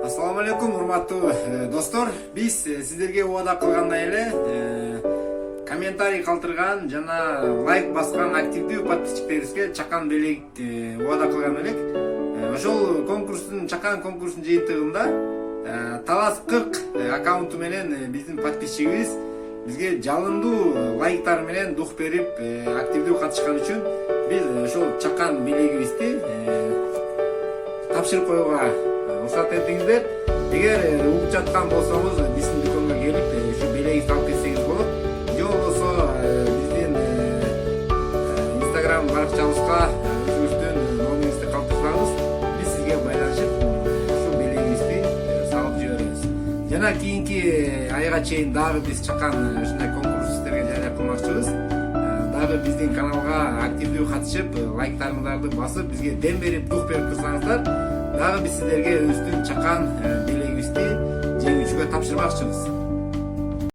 Assalamu алейкум, урматтуу достор. Биз сиздерге убада кылгандай эле комментарий калтырган жана лайк баскан активдүү подписчиктерибизге чакан белек убада кылган элек. Ошол конкурстун чакан конкурстун жыйынтыгында Талас 40 аккаунту менен биздин подписчигибиз бизге жалындуу лайктар менен дух берип активдүү катышкан үчүн биз ошол чакан белегибизди тапшырып коюуга уруксат этиңиздер. Эгер угуп жаткан болсоңуз биздин дүкөнгө келип ушу белегибизди алып кетсеңиз болот. Же болбосо биздин инстаграм баракчабызга өзүңүздүн номериңизди калтырсаңыз биз сизге байланышып ушу белегибизди салып жиберебиз. Жана кийинки айга чейин дагы биз чакан ушундай конкурс сиздерге жарыя кылмакчыбыз. Дагы биздин каналга активдүү катышып лайктарыңыздарды басып бизге дем берип дух берип турсаңыздар, дагы биз сиздерге өздүн чакан белегибизди жеңүүчүгө тапшырмакчыбыз.